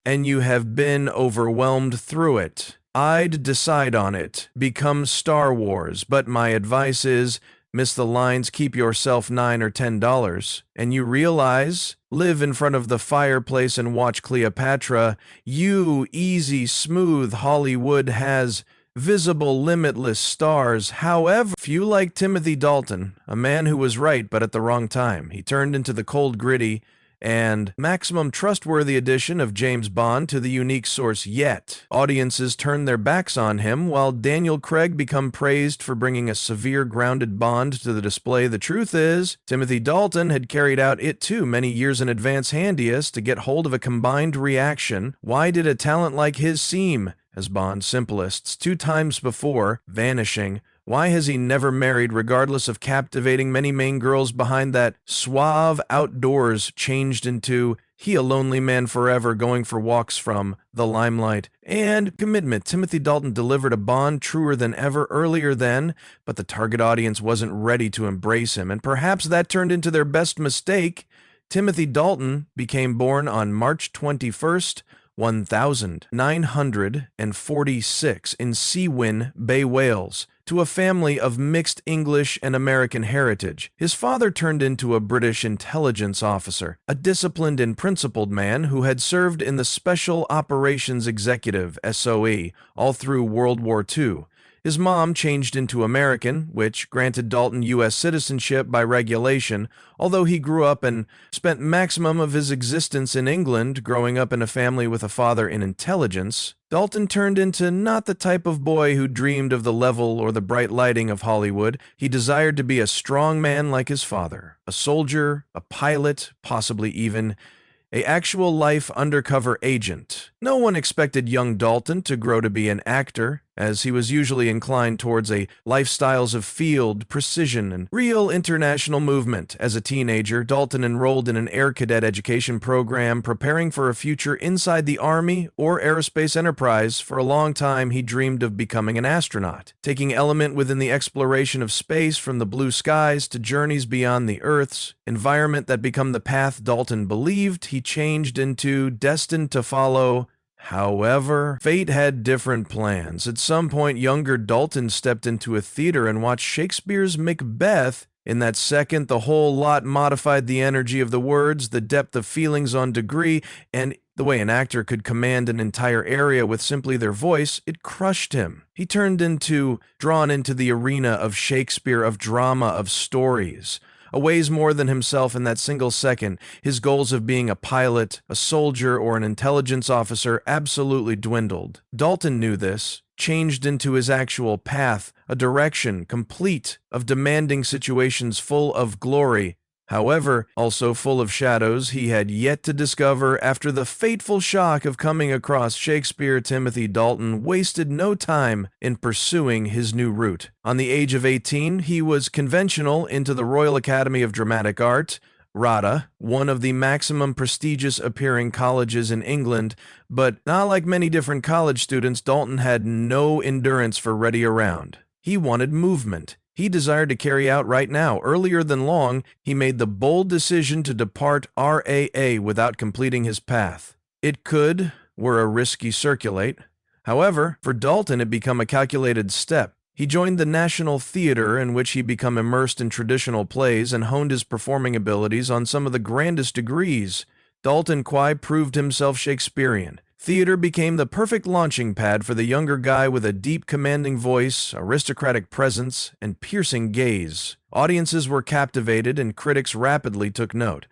and you have been overwhelmed through it. I'd decide on it. Become Star Wars, but my advice is miss the lines, keep yourself $9 or $10, and you realize, live in front of the fireplace and watch Cleopatra. You, easy, smooth Hollywood has visible, limitless stars. However, few like Timothy Dalton, a man who was right but at the wrong time. He turned into the cold, gritty, and maximum trustworthy addition of James Bond to the unique source yet. Audiences turned their backs on him, while Daniel Craig became praised for bringing a severe, grounded Bond to the display. The truth is, Timothy Dalton had carried out it too many years in advance, handiest to get hold of a combined reaction. Why did a talent like his seem, as Bond simplest, 2 times before, vanishing? Why has he never married, regardless of captivating many main girls behind that suave outdoors changed into he a lonely man forever going for walks from the limelight and commitment? Timothy Dalton delivered a Bond truer than ever earlier then, but the target audience wasn't ready to embrace him, and perhaps that turned into their best mistake. Timothy Dalton became born on March 21st, 1946 in Seawyn Bay, Wales, to a family of mixed English and American heritage. His father turned into a British intelligence officer, a disciplined and principled man who had served in the Special Operations Executive (SOE) all through World War II. His mom changed into American, which granted Dalton U.S. citizenship by regulation, although he grew up and spent maximum of his existence in England, growing up in a family with a father in intelligence. Dalton turned into not the type of boy who dreamed of the level or the bright lighting of Hollywood. He desired to be a strong man like his father, a soldier, a pilot, possibly even an actual life undercover agent. No one expected young Dalton to grow to be an actor, as he was usually inclined towards a lifestyles of field, precision, and real international movement. As a teenager, Dalton enrolled in an air cadet education program, preparing for a future inside the Army or aerospace enterprise. For a long time, he dreamed of becoming an astronaut, taking element within the exploration of space, from the blue skies to journeys beyond the Earth's environment that become the path Dalton believed he changed into, destined to follow. However, fate had different plans. At some point, younger Dalton stepped into a theater and watched Shakespeare's Macbeth. In that second, the whole lot modified the energy of the words, the depth of feelings on degree, and the way an actor could command an entire area with simply their voice. It crushed him. He turned into, drawn into the arena of Shakespeare, of drama, of stories. A ways more than himself in that single second, his goals of being a pilot, a soldier, or an intelligence officer absolutely dwindled. Dalton knew this, changed into his actual path, a direction complete of demanding situations full of glory, however, also full of shadows he had yet to discover. After the fateful shock of coming across Shakespeare, Timothy Dalton wasted no time in pursuing his new route. On the age of 18, he was conventional into the Royal Academy of Dramatic Art, RADA, one of the maximum prestigious appearing colleges in England, but not like many different college students, Dalton had no endurance for ready around. He wanted movement. He desired to carry out right now. Earlier than long, he made the bold decision to depart RAA without completing his path. It were a risky circulate. However, for Dalton it became a calculated step. He joined the National Theatre, in which he became immersed in traditional plays and honed his performing abilities on some of the grandest degrees. Dalton quite proved himself Shakespearean. Theater became the perfect launching pad for the younger guy with a deep, commanding voice, aristocratic presence, and piercing gaze. Audiences were captivated, and critics rapidly took note.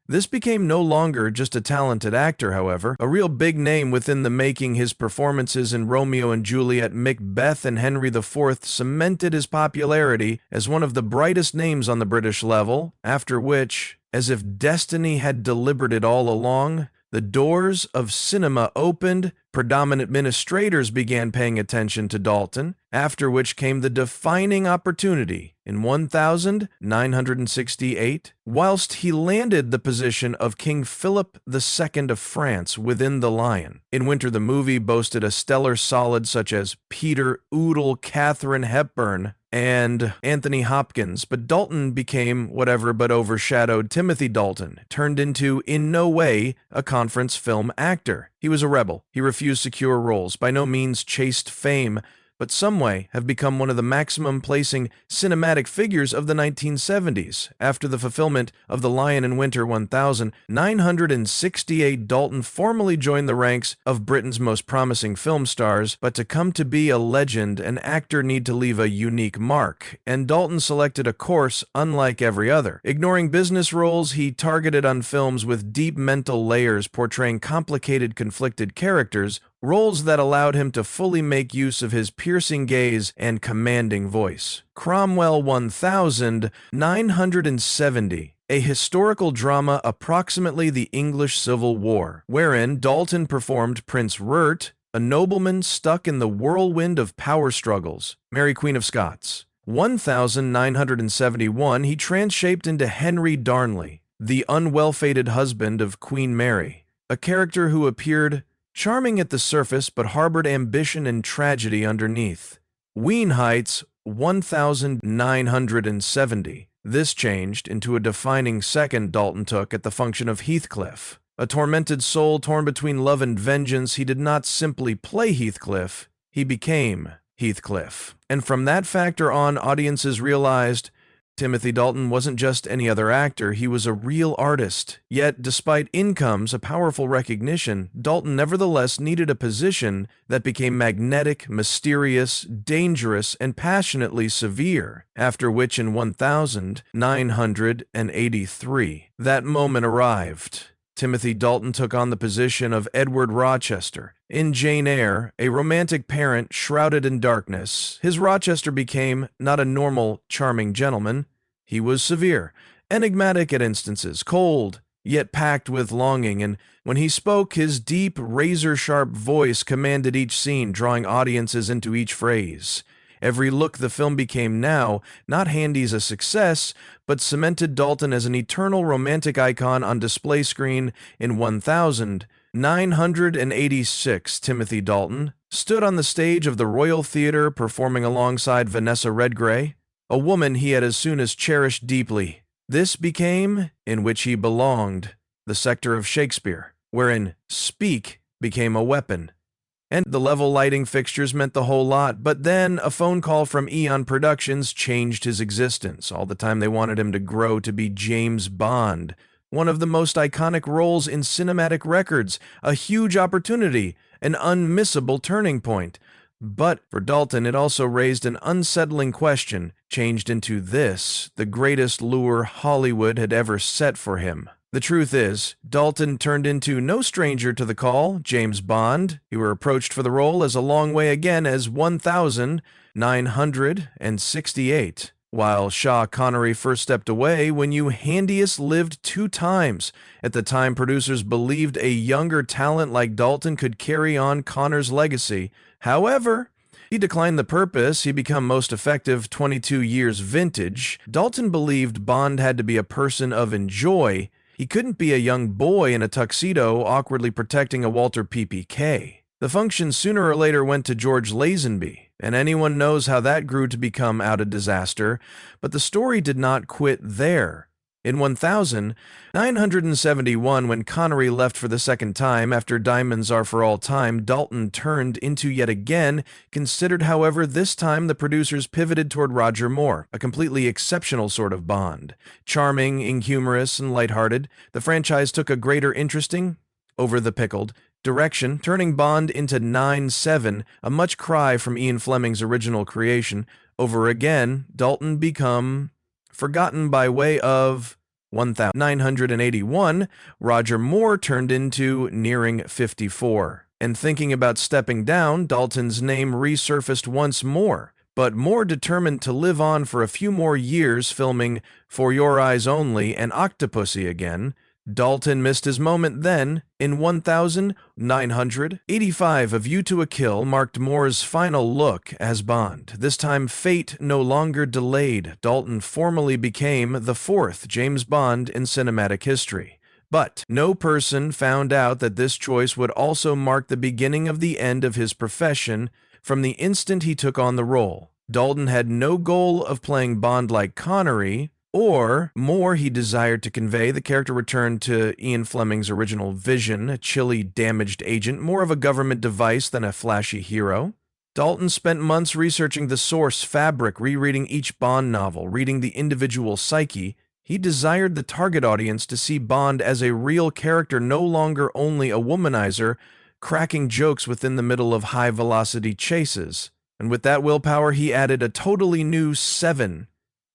This became no longer just a talented actor, however, a real big name within the making. His performances in Romeo and Juliet, Macbeth, and Henry IV cemented his popularity as one of the brightest names on the British level, after which, as if destiny had delivered it all along, the doors of cinema opened Predominant administrators began paying attention to Dalton, after which came the defining opportunity in 1968, whilst he landed the position of King Philip II of France within the Lion. In winter, the movie boasted a stellar solid such as Peter Oodle, Katharine Hepburn, and Anthony Hopkins, but Dalton became whatever but overshadowed Timothy Dalton, turned into, in no way, a conference film actor. He was a rebel. He refused secure roles, by no means chased fame, but some way have become one of the maximum placing cinematic figures of the 1970s. After the fulfillment of The Lion in Winter 1968, Dalton formally joined the ranks of Britain's most promising film stars, but to come to be a legend, an actor need to leave a unique mark, and Dalton selected a course unlike every other. Ignoring business roles, he targeted on films with deep mental layers portraying complicated, conflicted characters, roles that allowed him to fully make use of his piercing gaze and commanding voice. Cromwell 1970, a historical drama approximately the English Civil War, wherein Dalton performed Prince Rurt, a nobleman stuck in the whirlwind of power struggles. Mary Queen of Scots. 1971, he transshaped into Henry Darnley, the unwell-fated husband of Queen Mary, a character who appeared charming at the surface but harbored ambition and tragedy underneath. Ween Heights 1970. This changed into a defining second Dalton took at the function of Heathcliff. A tormented soul torn between love and vengeance, he did not simply play Heathcliff, he became Heathcliff. And from that factor on, audiences realized Timothy Dalton wasn't just any other actor, he was a real artist. Yet, despite incomes, a powerful recognition, Dalton nevertheless needed a position that became magnetic, mysterious, dangerous, and passionately severe, after which in 1983, that moment arrived. Timothy Dalton took on the position of Edward Rochester. In Jane Eyre, a romantic parent shrouded in darkness, his Rochester became not a normal, charming gentleman. He was severe, enigmatic at instances, cold, yet packed with longing, and when he spoke, his deep, razor-sharp voice commanded each scene, drawing audiences into each phrase. Every look the film became now, not handy as a success, but cemented Dalton as an eternal romantic icon on display screen. In 1986, Timothy Dalton stood on the stage of the Royal Theatre performing alongside Vanessa Redgrave, a woman he had as soon as cherished deeply. This became in which he belonged, the sector of Shakespeare, wherein speak became a weapon. And the level lighting fixtures meant the whole lot, but then a phone call from Eon Productions changed his existence. All the time they wanted him to grow to be James Bond, one of the most iconic roles in cinematic records, a huge opportunity, an unmissable turning point. But for Dalton, it also raised an unsettling question, changed into this, the greatest lure Hollywood had ever set for him. The truth is, Dalton turned into no stranger to the call, James Bond. He were approached for the role as a long way again as 1968. While Sean Connery first stepped away, when you handiest lived 2 times. At the time, producers believed a younger talent like Dalton could carry on Connor's legacy. However, he declined the purpose. He became most effective 22 years vintage. Dalton believed Bond had to be a person of enjoy. He couldn't be a young boy in a tuxedo awkwardly protecting a Walter PPK. The function sooner or later went to George Lazenby, and anyone knows how that grew to become out a disaster, but the story did not quit there. In 1971, when Connery left for the second time after Diamonds Are for All Time, Dalton turned into yet again, considered, however, this time the producers pivoted toward Roger Moore, a completely exceptional sort of Bond. Charming, inhumorous, and lighthearted, the franchise took a greater interesting, over-the-pickled, direction, turning Bond into 9-7, a much cry from Ian Fleming's original creation. Over again, Dalton become forgotten by way of 1981, Roger Moore turned into nearing 54. And thinking about stepping down, Dalton's name resurfaced once more, but Moore determined to live on for a few more years filming For Your Eyes Only and Octopussy again. Dalton missed his moment then. In 1985, A View to a Kill marked Moore's final look as Bond. This time, fate no longer delayed. Dalton formally became the fourth James Bond in cinematic history. But no person found out that this choice would also mark the beginning of the end of his profession from the instant he took on the role. Dalton had no goal of playing Bond like Connery, or more, he desired to convey. The character returned to Ian Fleming's original vision, a chilly, damaged agent, more of a government device than a flashy hero. Dalton spent months researching the source fabric, rereading each Bond novel, reading the individual psyche. He desired the target audience to see Bond as a real character, no longer only a womanizer, cracking jokes within the middle of high-velocity chases. And with that willpower, he added a totally new 7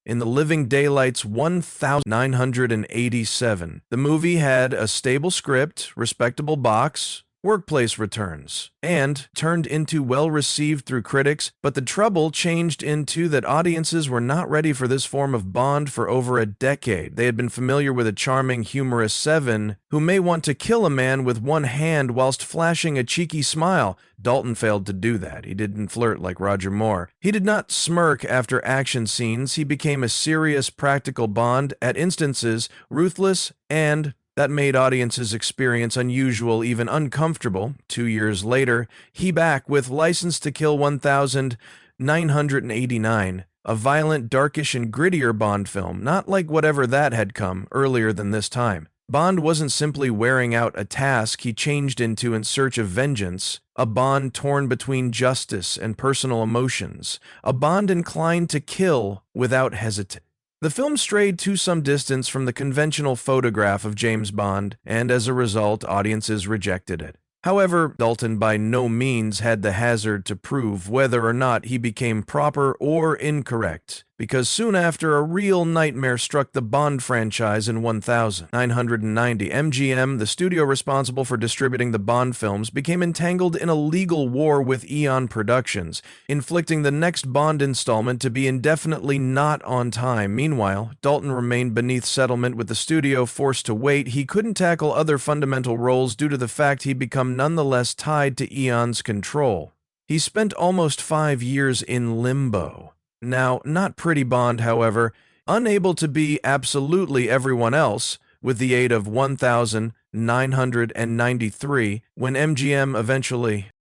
in The Living Daylights 1987. The movie had a stable script, respectable box, workplace returns, and turned into well-received through critics, but the trouble changed into that audiences were not ready for this form of Bond for over a decade. They had been familiar with a charming, humorous Seven who may want to kill a man with one hand whilst flashing a cheeky smile. Dalton failed to do that. He didn't flirt like Roger Moore. He did not smirk after action scenes. He became a serious, practical Bond, at instances ruthless, and that made audiences experience unusual, even uncomfortable. 2 years later, he back with License to Kill 1989, a violent, darkish, and grittier Bond film, not like whatever that had come earlier than this time. Bond wasn't simply wearing out a task he changed into in search of vengeance, a Bond torn between justice and personal emotions, a Bond inclined to kill without hesitation. The film strayed to some distance from the conventional photograph of James Bond, and as a result, audiences rejected it. However, Dalton by no means had the hazard to prove whether or not he became proper or incorrect, because soon after, a real nightmare struck the Bond franchise in 1990. MGM, the studio responsible for distributing the Bond films, became entangled in a legal war with Eon Productions, inflicting the next Bond installment to be indefinitely not on time. Meanwhile, Dalton remained beneath settlement, with the studio forced to wait. He couldn't tackle other fundamental roles due to the fact he'd become nonetheless tied to Eon's control. He spent almost 5 years in limbo. Now, not Pretty Bond, however, unable to be absolutely everyone else, with the aid of 1993, when MGM eventually